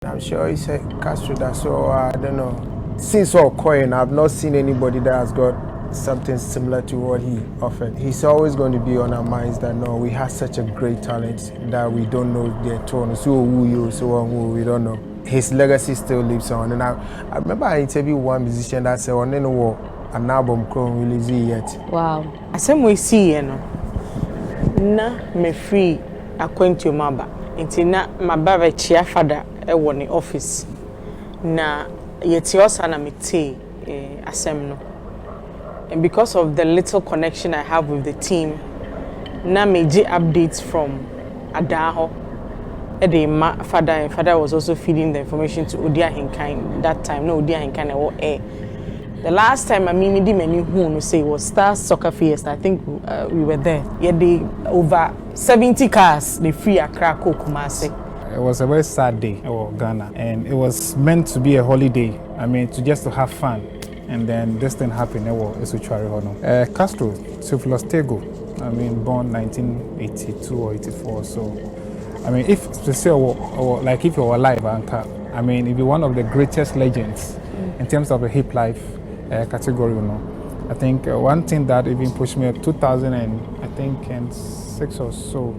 I'm sure he said Castro that, so I don't know. Since all coin, I've not seen anybody that has got something similar to what he offered. He's always going to be on our minds that no, we have such a great talent that we don't know their tone. So who you, so who we don't know. His legacy still lives on. And I remember I interviewed one musician that said, "On no war, an album can't release it yet." Wow. Asem we see you know. Na me free acquaint your maba. Inti na mababa chia father e woni office. Na yeti osa na mete asem no. And because of the little connection I have with the team, na meji updates from Adaho. My father was also feeding the information to Odia Hinkain that time. No, Odia Hinkain or air. The last time I mean, me many who say was Star Soccer Fiesta. I think we were there. Yeah, they over 70 cars. They free Accra, Kumasi. It was a very sad day in Ghana, and it was meant to be a holiday. I mean, to have fun, and then this thing happened. Castro, Theophilus Tego. I mean, born 1982 or 84. So. I mean, if like if you were alive, I mean, if you're one of the greatest legends in terms of the hip life category, you know. I think one thing that even pushed me up 2006 or so,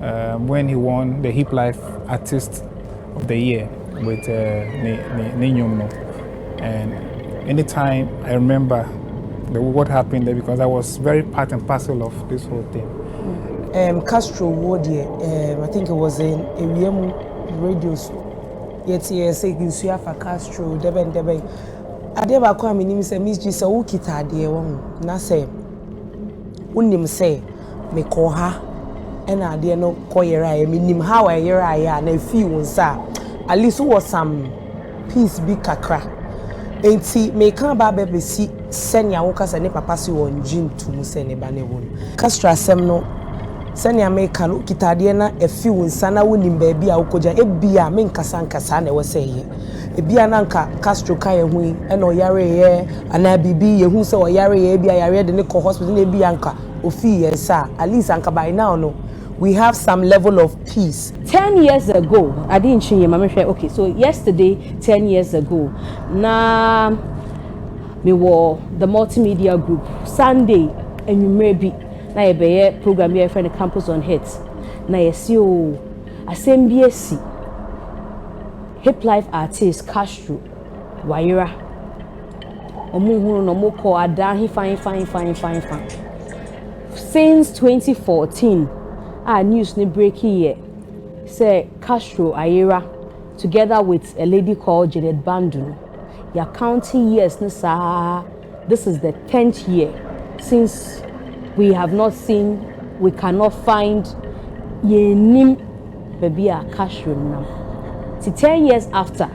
when he won the Hip Life Artist of the Year with Ninyumno. And anytime I remember what happened there, because I was very part and parcel of this whole thing. Castro Wodie, I think it was in AWM radios. Yet, yes, you see for Castro, Deben. I never come in him say, Mzgee, so who kita dear one? Na say, Unim say, me call her, and I dear no call your eye, mean how I hear I and I feel, sir. At least was some peace be kakra. Ain't see, me come baby see, send your workers and papa see on gym to Musene Banewon. Castro Semno. Sani America no kitade na efi wonsana wonim ba bia wokoja ebia me nkasa nkasa na wose ye ebia na nka Castro kan ye hu e na oyare ye ana bibi ye hu se oyare ye bia yare de ne ko hospital na ebia nka ofi ye sa at least anka by now no we have some level of peace. 10 years ago I didn't change mama share. Okay, so yesterday 10 years ago na me were the multimedia group Sunday and you maybe na ye program here friend campus on hits na ye see o asembc hip life artist Castro wayera omuhuru no moko ada he fine since 2014 our news ni break here say Castro ayera together with a lady called Janet Bandu ya counting years nisa. This is the 10th year since we have not seen, we cannot find yenim baby a Castro nam. 10 years after,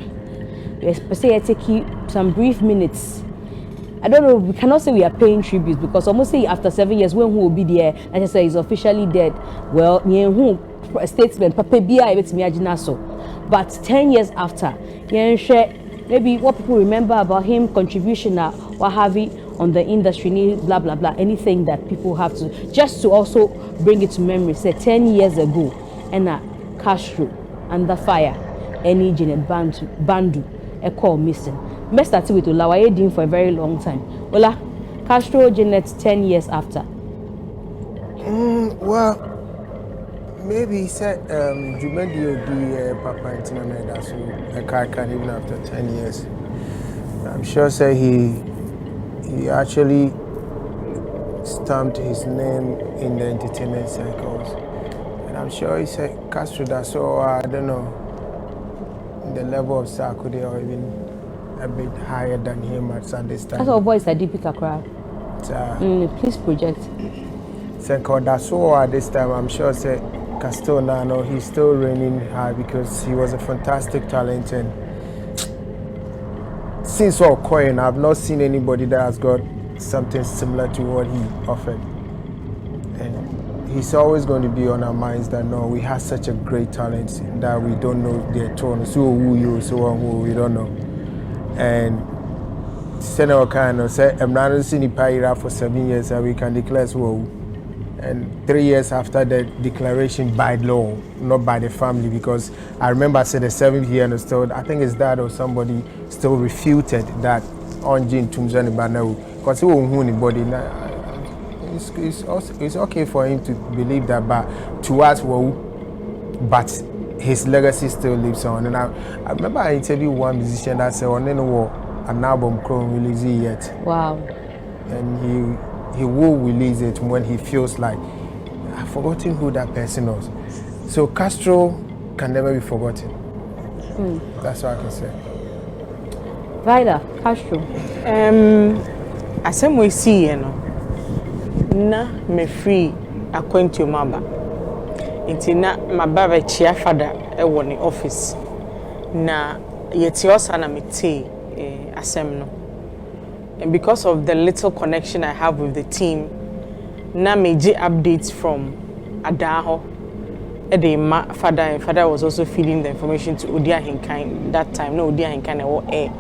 we especially take some brief minutes. I don't know, we cannot say we are paying tribute because almost say after 7 years, when who will be there, like I say, he's officially dead. Well, who statement, Papa Bia, but 10 years after, maybe what people remember about him, contribution, what have you, on the industry, blah blah blah, anything that people have to just to also bring it to memory. Say 10 years ago, and Castro under fire, any Janet Bandu, a call missing. Me started with Olawaye Dean for a very long time. Ola, Castro Janet 10 years after. Well, maybe he said you made the Papa Intimate, so I can't even after 10 years. I'm sure say he actually stamped his name in the entertainment circles. And I'm sure he said Castro that, so I don't know, the level of Sarkodie or even a bit higher than him at Sunday time. That's our voice at Deepika Accra. Please project. So that's so at this time, I'm sure say Castro now, he's still reigning high because he was a fantastic talent. And since all coin, I've not seen anybody that has got something similar to what he offered. And he's always going to be on our minds that no, we have such a great talent that we don't know their tone. So who you, so who we don't know. And Senator Kano said, I'm not seeing the Paira for 7 years and we can declare so. And 3 years after the declaration by law, not by the family, because I remember I said the 7th year and still, I think his dad or somebody still refuted that on Jin Tumzani Banau, because he won't anybody. It's okay for him to believe that, but to us, well, but his legacy still lives on. And I remember I interviewed one musician that said, "On an album can't release it yet." Wow. And he will release it when he feels like I've forgotten who that person was. So Castro can never be forgotten. That's what I can say. Vida, Castro. Asamoah see na me free acquaintance maba. Inti na mababa chia fada ewo ni office. Na yeti osa na mete asem no. And because of the little connection I have with the team, na meji updates from Adaho. My father was also feeding the information to Odia Hinkain that time. No Odia Hinkain or air.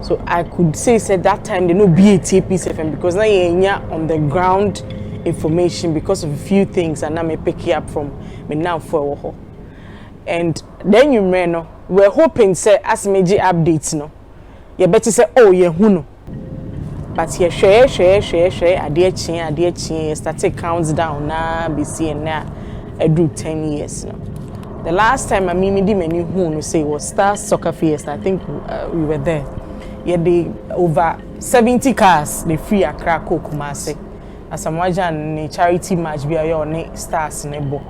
So I could say that time there no BAT piece FM because now you're on the ground information because of a few things and now me pick it up from me now for. And then you know we're hoping say as meji updates no. You better say oh yeah who no. But here share adie chin static counts down na BC and na do 10 years now. The last time I did many who say was Star Soccer Fiesta. I think we were there. Yeah, they over 70 cars they free Accra Kumasi. Asamoah and charity match be your stars nebo.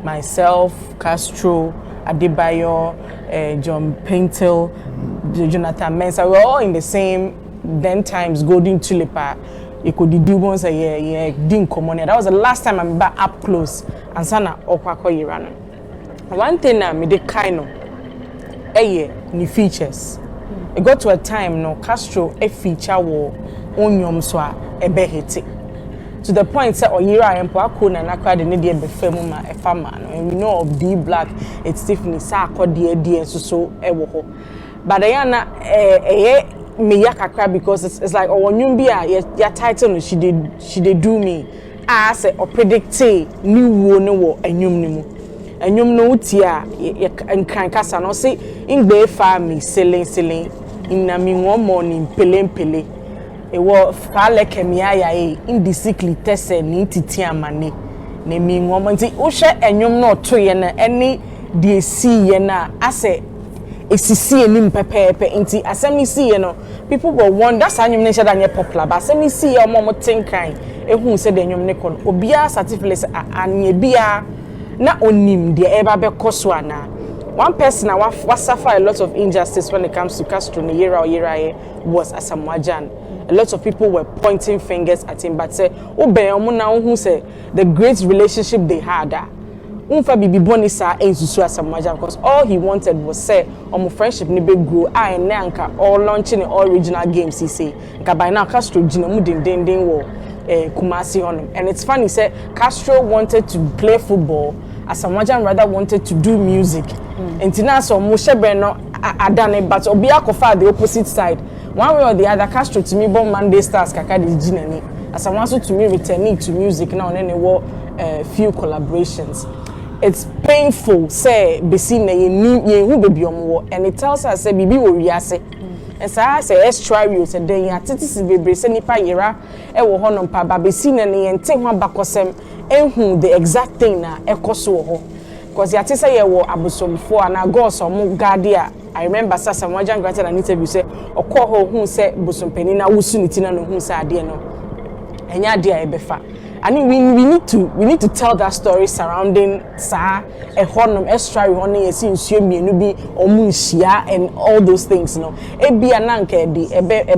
Myself, Castro, Adebayo, John Paintel, Jonathan Mensah, we were all in the same then times golden tulipa. You could do once a year, didn't come on. That was the last time I'm back up close and sana Kwaku Irano. One thing I made kind of new features. It got to a time no Castro a feature war onyom so a be hit to the point say oyira and Kwaku na nakwa de ne de be fam ma e farmer and we know of D Black it's Tiffany sa akode so e wo ho but yana me yakakra because it's like onyum bia your title no she did do me as or predict new wo no wo anyum ni mu anyum no utia nkran kasa no say ingbe fa me selling inna mi one morning pele e wo fa leke mi aya indiscipline tese ni titi amane na mi one nti wo hwe anyum no to ye na any de see ye na ase esisi enim pepepe nti asemi see ye no people go wonder that's anyum ne shada nye popular but asemi see ye omo tinkan ehun se de anyum ne kon obia certificate anye bia na onim de eba be koso ana one person was suffer a lot of injustice when it comes to Castro ne yera was Asamoah. A lot of people were pointing fingers at him but say obe omo na who say the great relationship they had unfa bibi bonisa ensusu Asamoah because all he wanted was say omo friendship ni be grow and anka all launching all regional games he say nka by now Castro gina mu den wo Kumasi on him. And it's funny say Castro wanted to play football Asamoah rather wanted to do music and tina so mo shebe no adane but obi akofa the opposite side one way or the other Castro to me born Monday Stars kaka de gina ni Asamoah so to me returning to music now on any few collaborations. It's painful say besi na ye hu baby omo and it tells us say bibi wo wiase and say extra real say den ya titisi bebre say nipa yera e wo honom pa ba besi na ne yente ho abakosem ehun the exact thing na ekoso ho because ya say ye wo abosomfo ana gods omo guardia. I remember Asamoah granted an interview say okọ ho hu say bosompani na wusu niti na no hu say ade no enya ade a ebefa. I mean, we need to tell that story surrounding sa a honum extra honey a sin nubi or munshia and all those things, no. Ebi ananke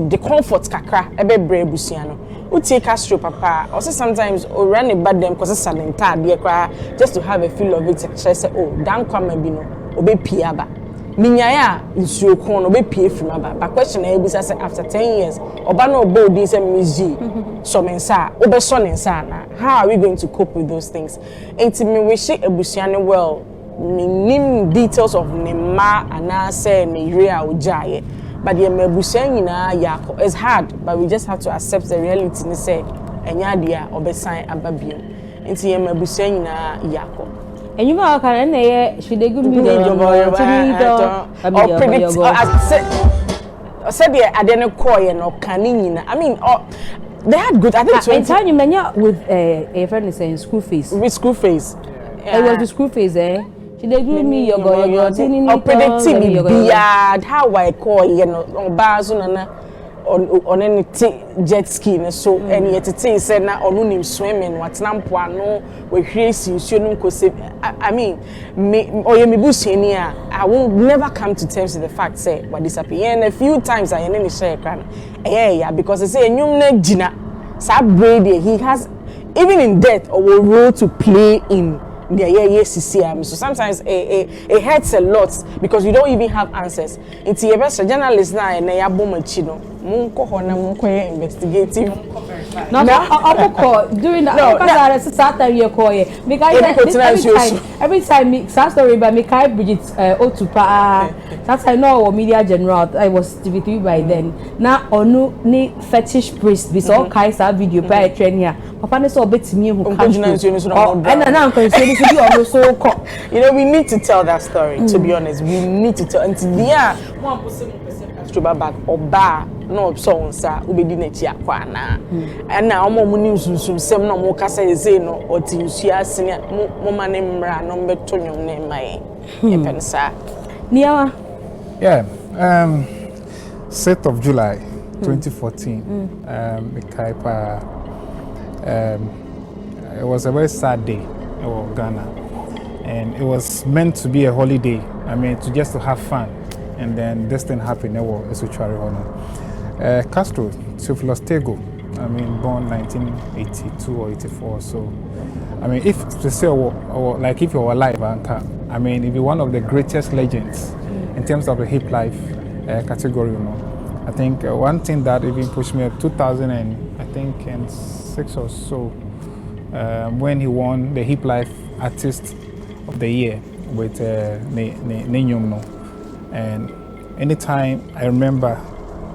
the comfort kakra ebe brebusiano. Uti Castro papa also sometimes or run a bad them cause a salenta just to have a feel of it. Say oh dan kwama bi no obe piaba. Minyaya nsuo kon obe pie from aba. But question e bisa say after 10 years oba no obo din say Mzgee so mensa obe so nensa na how are we going to cope with those things? Enti me wish ebusuane well nim details of nema ana say ne real ojaye but the ebusuane nyina yako it's hard but we just have to accept the reality ne say enya dia obesan ababiem nti ye mabusa nyina yakọ and you know can na should they give me the or predict said the adene koye no kan nyina I mean they had good I think 20 and time you menya with a friend is saying school fees with school fees it was the school fees should they give me your or predicting beyond how I call you know on bazo na on any jet ski so any yet say na onu nim swimming what nampo ano we hwesi nsuo no nkose I mean me busheni I will never come to terms with the fact say what disappear and a few times I any share kran yeah because I say enyum na gina sa brady he has even in death or role to play in the CCM. So sometimes it hurts a lot because you don't even have answers. It's your best journalist now and ya bomachino. Munko hona munko investigative. No, during that because I started your call because every time me story by me kai Bridget Otupa that's I know media general I was TV3 by then. Now onu ni fetish priest we saw kai sa video by train here. Papa ne so betimi hu kan. And now you know, we need to tell that story. To be honest, we need to tell. Until one person Castro back or bar no so sir ubedi na chi akwa na. And now mo news some no mo kasa say no or tinsia senior mo mane mra no beto nyom na mai. Epen sir. Niawa. Yeah. 6th of July 2014. It was a very sad day in Ghana, and it was meant to be a holiday. I mean, to have fun, and then this thing happened. Castro, Tego. I mean, born 1982 or 84. So, I mean, if to say or like if you're alive, I mean, if you're one of the greatest legends in terms of the hip life category, I think one thing that even pushed me at 2006 or so. When he won the Hip Life Artist of the Year with Nenyumno. And anytime I remember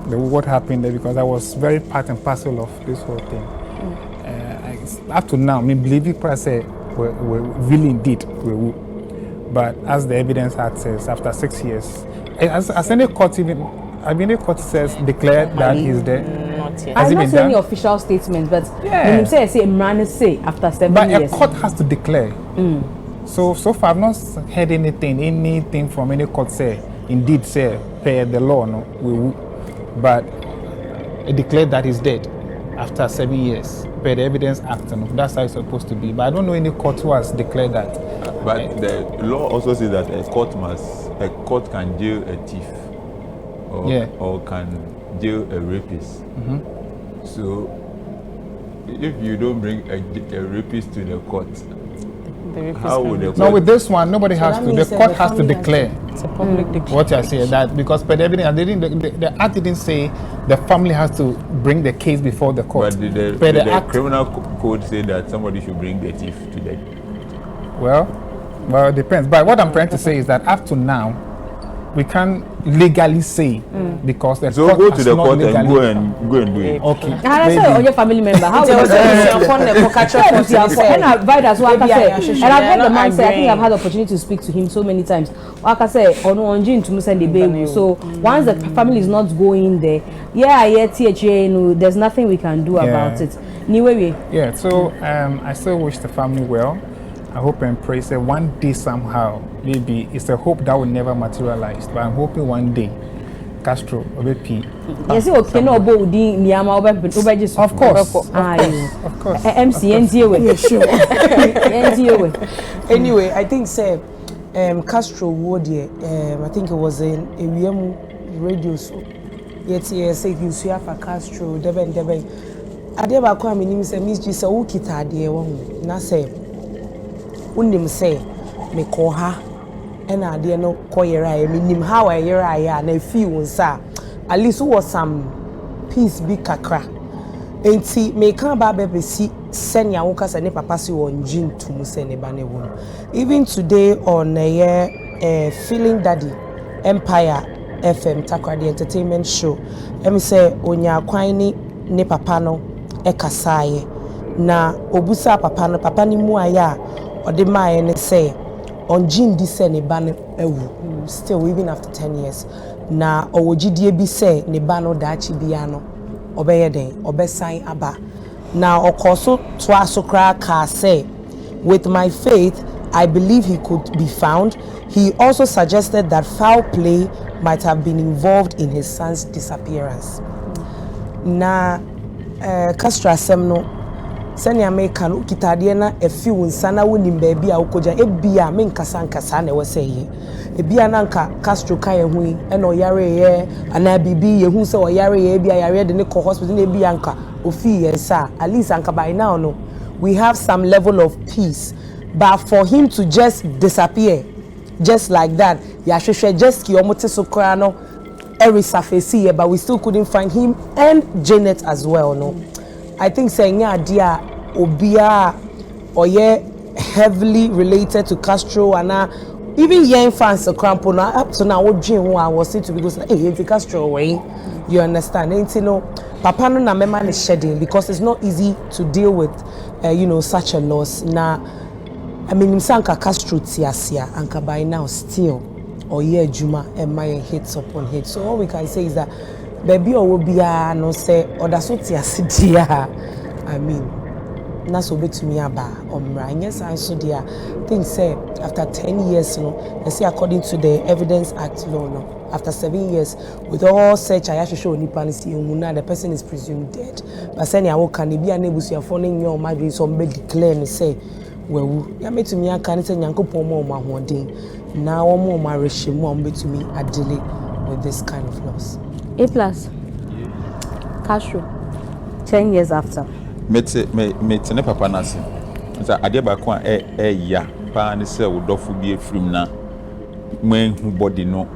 what happened there because I was very part and parcel of this whole thing. Up to now, I believe it say we really did. But as the evidence says, after 6 years, as any court even, court says declared that he's dead. I'm not saying any official statement, but when you say man say after 7 years. But a court has to declare. So far I've not heard anything from any court say indeed say per the law but it declared that he's dead after 7 years per the Evidence Act. That's how it's supposed to be. But I don't know any court who has declared that. But the law also says that a court can jail a thief or can jail a rapist. So if you don't bring a rapist to the court, how would the court? No, with this one, nobody has to. The court has to declare. It's a public declaration. What I say that because per evidence, the act didn't say the family has to bring the case before the court. But the criminal code say that somebody should bring the thief to the. Well, it depends. But what I'm trying to say is that up to now, we can't legally say because the court go to the court and go and do it. Okay. And I say on your family member, how was it? And I've heard the man say, I think I've had the opportunity to speak to him so many times. Like I say, on June to send the baby. So once the family is not going there, there's nothing we can do about it. Yeah, so I still wish the family well. I hope and pray that one day somehow, maybe it's a hope that will never materialize, but I'm hoping one day Castro will be. Yes, okay, no, but of course. Of course. Anyway, I think say Castro W0rried, I think it was in a radio show. Yet say you see for Castro, deben. Adeba kwa minim say Mzgee say ukita ade won na say unim say me ko ha ena ade no koyera e minim how ayera ya na fi wonsa at least was some peace be kakra enti me kan ba be si senya wo kasa ne papa si won jintum se ne ba ne won even today on feeling daddy Empire FM Takra the entertainment show em say onya kwan ni ne papa no ekasaye na obusa papa ni mu aya ode mae ne say on gin di say ne ba no ewu still even after 10 years na owogidie bi say ne ba no daachi bia no obeye den obesan aba na okoso to asokra ka say with my faith I believe he could be found. He also suggested that foul play might have been involved in his son's disappearance. Na Castro asem no sani America no kitade na efi wonsana wonim ba bia ukoja ebia me nkasa na wese yi ebia na nka Castro kan ehu yi e no yare ye ana bibi yehu se o yare ye bia yare de ne ko hospital na ebia nka ofi ye sa at least anka by now no we have some level of peace, but for him to just disappear just like that yahwehwe just ki omote so kra no every surface here, but we still couldn't find him and Janet as well. No, I think saying idea obia or heavily related to Castro and even young fans of Crampo now up to now what dream I was saying to because hey Castro away. You understand? And you know, Papa no na mema is shedding because it's not easy to deal with such a loss. Now I mean Msanka Castro tiasia anka by now still or Juma and my hits upon hits. So all we can say is that baby or will be no say or that's what I mean that's what to me about yes I so dear things say after 10 years they say according to the Evidence Act law after 7 years with all search I have to show the person is presumed dead but saying I can be unable to afford your marriage somebody declare and say well ya me to me aka say nyankopon mo ma hoden na wo mo ma rehye mo betumi adele with this kind of loss. Aplus Castro 10 years after me ne papa na se so ade ba ko ya pa ne se wo dofo bi efrim na men hu body no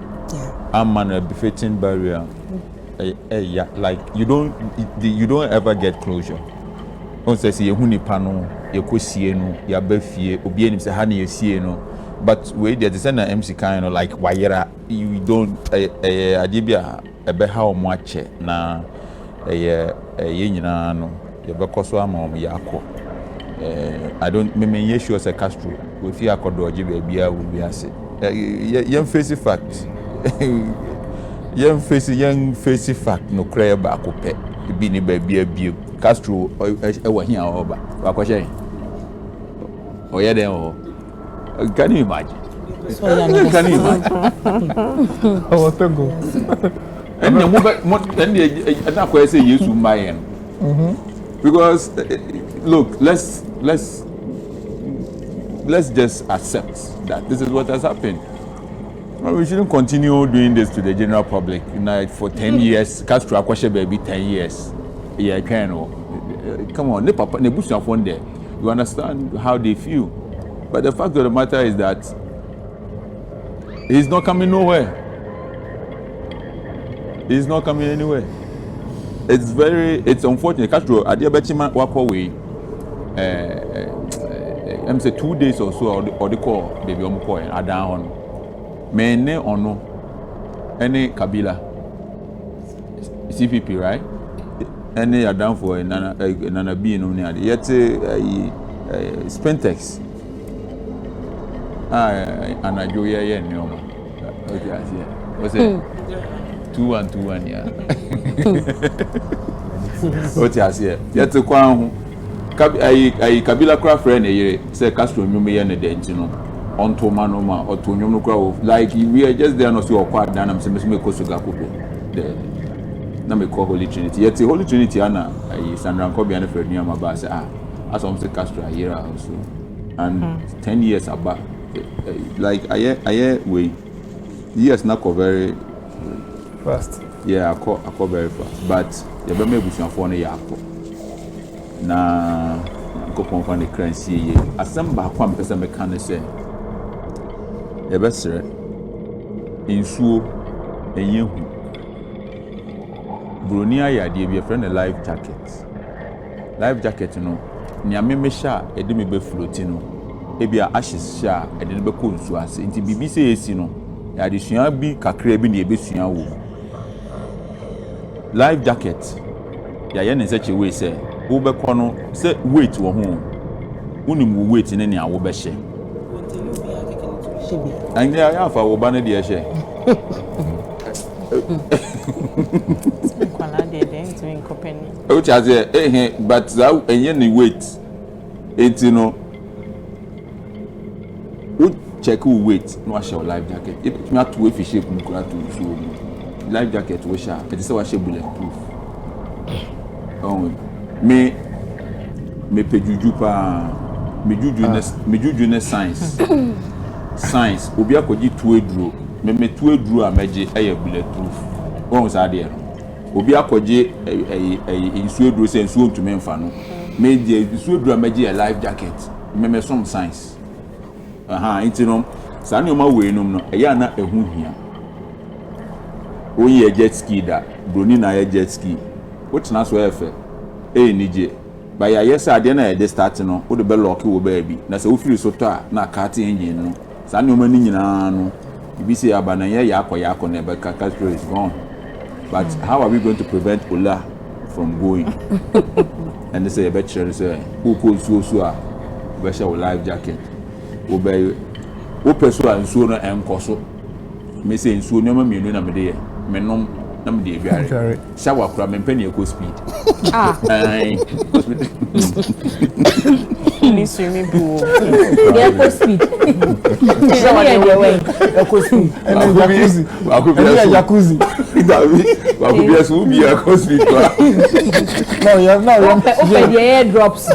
am a befitting barrier yeah like you don't ever get closure on say ye hu nipa no ye kosie no ya ba fie obi anim say ha na ye sie no but we there is na MC kind of like wayera you don't adibia ebe ha o mo ache na ye nyina no ye be koso ama o ya akọ I don't me sure say Castro we fi akodo oje be bia wo bi ase ye face fact young face fact no cry ba ko pe bi ni ba bia bia Castro e wa hia oba wa ko she o ye den o can you imagine can you imagine oh tango and na ko say Yesu mayen because look let's just accept that this is what has happened. Well, we shouldn't continue doing this to the general public. For 10 years, Castro akwashe baby 10 years. Yeah, come on, ne papa ne busu afon there. You understand how they feel. But the fact of the matter is that he's not coming nowhere. He's not coming anywhere. It's unfortunate. Castro adiabechima wako we I'm say 2 days or so or the call baby omko adan on. Mene ono any Kabila CPP right any adan for nana B no ne ade yet Spentex anajo ye ne o okay asia what's it 2121 yeah what asia yet kwa hu Kabila cra friend e say Castro nyume ye ne de ntino onto manoma or to nyom no like we are just there no see okwa dan am say me ko so gakope the na me call Holy Trinity yet Holy Trinity ana Sandra Nkobia na Fred Nyama ba say as I'm say Castro here also and 10 years about like I we years na ko very fast yeah I call very fast but you be me busuafo no ya akọ na ko pon the currency ye asem ba kwa mpesa me kan say ebesere insuo enyehu broni ayade be friend life jacket no niame me sha ede me be floating no ebia ashes sha ede be ko nsuo ase nti bibi se esi no ya de sua bi kakra bi na ebe sua wo life jacket ya ye ne se che we say wo be kono say weight wo ho unim wo weight ne a wo be hye and ya fa wo ba ne de hye kwala de into in company o cha say but that enye ni weight no wo check wo weight no a share life jacket if me atu if shape mu kura to so life jacket wo share it say wa share bulletproof me pejuju pa me juju ne science obi akoji tueduro me tueduro amaje eye bulletproof won sa de obi akoji insueduro se insuo ntumi mfa no me de insueduro amaje a life jacket me some science intino sa ne o ma we no eye na ehu hia oyi jet ski da broni na jet ski what na so efe nije ba ya yesa ade na e start no wo de be lock wo ba bi na se wo firi so to a na cat engine no sa ne o ma ni nyina no bi se aba na ye yakọ na be Castro is gone but how are we going to prevent Ola from going and they say be chere say who ko so a be share life jacket wo be wo peso a nsuo no enkoso me say nsuo no ma mienu na me de menom na me de aduare shower kura me mpani eco speed ni swimming pool eco speed shower de way eco speed Kwaku jacuzzi Kwaku bi so bi eco speed no open the air drops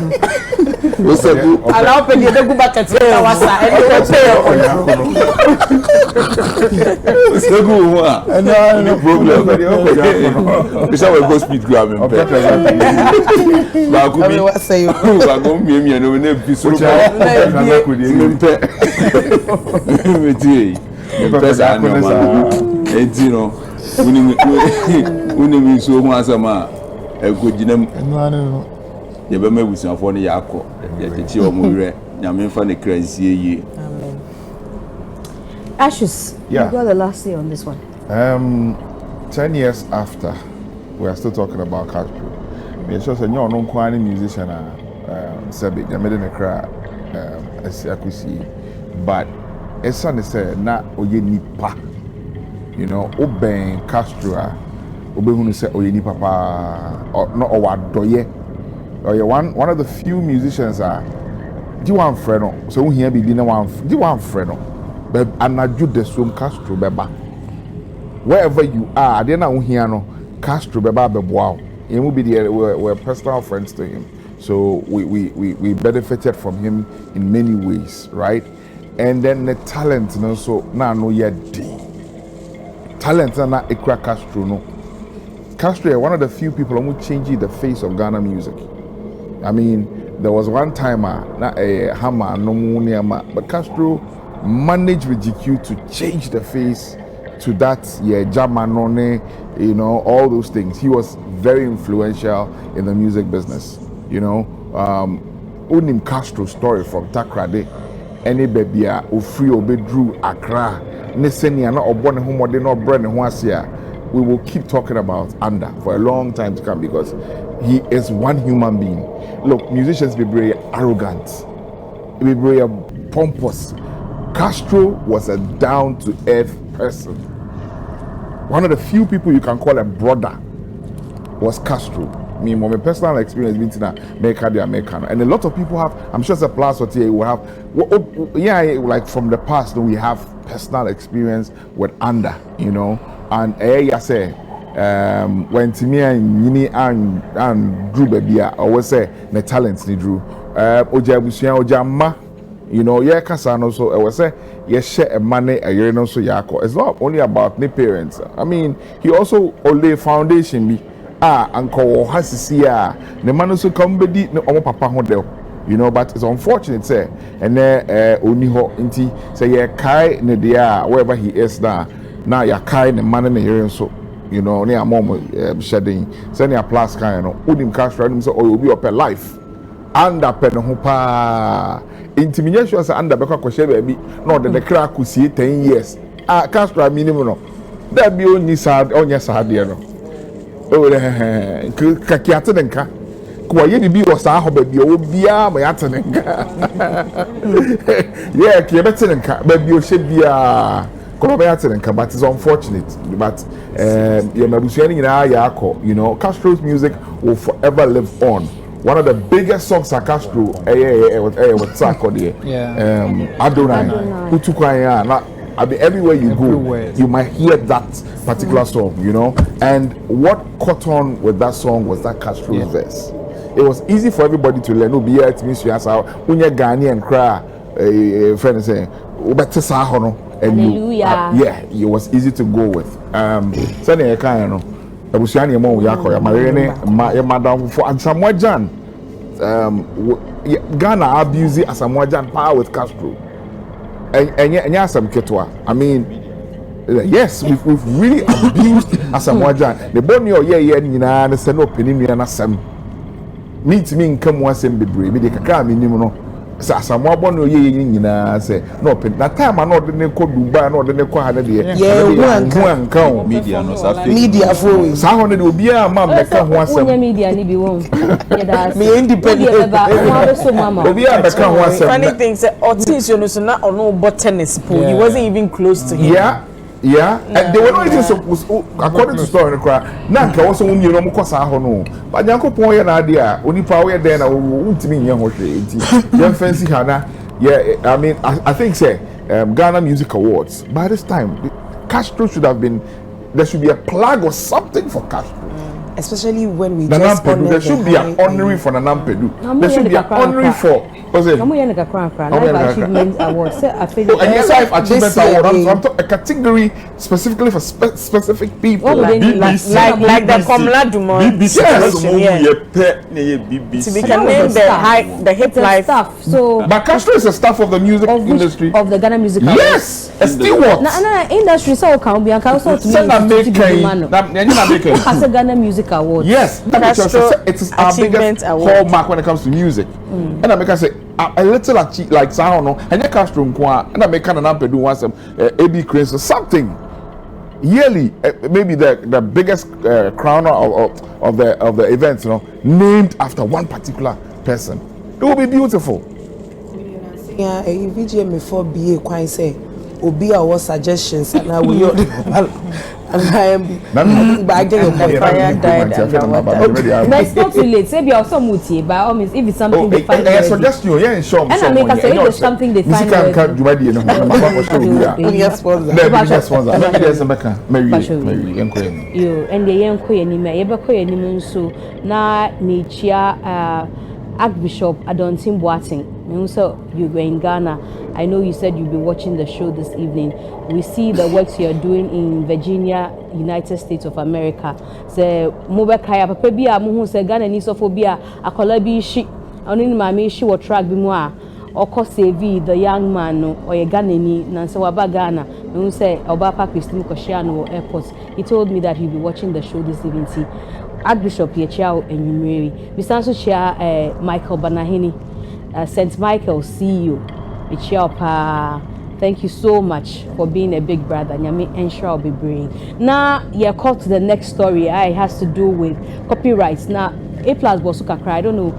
Osagu allow pe de go bucket wasa Osagu wa no problem bisa we go speed go am Kwaku bi Kwaku mi no na bi so na ko di mpe meti pesa no ma no uni so ho asama egojinam ye be mabusuafo ne yakọ ye techi o mu were nyame fa ne kransie yi amen. Ashes, you got the last say on this one. 10 years after, we are still talking about Castro. Me sure say no kwani musician sabi nyame de kra asiakusi but esa ne say na oye nipa, you know, oben Castro obehunu say oye nipa pa no owadoye. One of the few musicians do one friend so here be dinner one do one friend but anaju de som Castro beba wherever you are then now here no Castro beba beboa he will be there we're personal friends to him so we benefited from him in many ways, right? And then the talent, you know, so now no yet talent na ekra Castro no. Castro is one of the few people who changed the face of Ghana music. I mean, there was one time na a hammer no more, but Castro managed with GQ to change the face to that Jamanone, you know, all those things. He was very influential in the music business, you know. Unim Castro story from Takrade, any baby ofri obedru Accra, nesenia na obone homode no brand hoasia. We will keep talking about Under for a long time to come because he is one human being. Look, musicians be very arrogant, be very pompous. Castro was a down-to-earth person. One of the few people you can call a brother was Castro. Me, my personal experience being in America, the American, and a lot of people have. I'm sure it's a plus what you will have. Like from the past, we have personal experience with Under, you know. And I say, when Timmy and Yini and Drew baby, I always say the talents ni Drew. Ojama, you know, Kasano. So I was say, share a money a year no so yako. It's not only about the parents. I mean, he also only foundation me. Uncle Hasisia, the man also come be no papa hodel. You know, but it's unfortunate, say, and only ho inti say kai ne dia wherever he is now. Now you're kind and man in the hearing so you know near mom shedding send your plus kind of unim Castro and so will be up a life under pen hopa intimidation under beka kwhye baby no the crack could see 10 years Castro minimum no that be only sad on your sad no oh kakiate denka kwa ye bibi o sa ho ba bi o bia ma ya tene nka yeah ke be tene nka ba bi o hye bia ko ba ya tene nka but it's unfortunate but yeah mabusuani nyina ya akọ you know Castro's music will forever live on. One of the biggest songs at Castro what's that called here Adonai Utukwanya na I mean, everywhere you go, you might hear that particular song, you know. And what caught on with that song was that Castro's verse. It was easy for everybody to learn. No, be it means you ask how when you're Ghanaian cry, friend saying, and you, yeah, it was easy to go with. Suddenly, I can't, you know. Abusiani mo yako ya marene ya madam for Asamoah Gyan. Ghana abuse Asamoah Gyan power with Castro. And yeah, some ketwa. I mean, yes, we've really abused Asamoah Gyan. The bonio na the no penny na sam. Meet me in come once and be brave. Me de kakra me nimu no. Sa Asamoah bonio nyina say no pen. That time I know the ne ko Dubai, no the ne ko hana de. Yeah, media no sa media for. Sa hono de obi a ma meka ho asem. Media ni bi won. Me independent. Obi a meka ho asem. Funny thing say Otis you know so na ono bought tennis pool. He wasn't even close to him. Yeah, and they were not even supposed, according to story in the crowd. Nanka was on you know Mukosa Hono, but Yanko Poya Nadia, only power then I won't mean young fancy Hannah. Yeah, I mean, I think say Ghana Music Awards by this time, Castro should have been, there should be a plug or something for Castro. Especially when we just honor there should be an honorary for Nanampedu. There should be an honorary for Life Achievement Award. And yes, Life Achievement Award. I'm talking a category specifically for specific people. Like the Komla Dumont. Yes. To be named the hip life stuff. So, but Castro is a staff of the music industry of the Ghana music. Yes, a steward. Industry so can be also to Ghana music award. Yes, it is our biggest hallmark when it comes to music. And I make us say a little like Sahono and your Castro and I make an ampe do once AB Cranes or something. Yearly, maybe the biggest crowner of the events, you know, named after one particular person. It will be beautiful. Yeah, VGM before BA quite say Obi our suggestions and I will and I am bagging the fire died and but it's not too late. Say be also muti by all means if it's something they find. I suggest you yeah sure. And I make us say if it's something they find. Can't do it you know. Yes sponsor. Maybe there's a meka Mary Enkoye. You and the Enkoye ni me yebekọ anim nso na nechia Archbishop Adontim Boateng. So you were in Ghana. I know you said you'll be watching the show this evening. We see the works you're doing in Virginia, United States of America. So mobe kaya papa bi a mo hu se Ghananews of obia akola bi shi oni mama shi wo track bi mu a oko save the young man no or Ghanani na se waba Ghana. Me say oba pa Christine ko share no airport. He told me that he'll be watching the show this evening. See Archbishop Yechao and Mary. We stand to share Michael Banahini, St. Michael CEO. Thank you so much for being a big brother. Nyame ensure I'll be bring. Now you're called to the next story. It has to do with copyrights. Now Aplus was I don't know.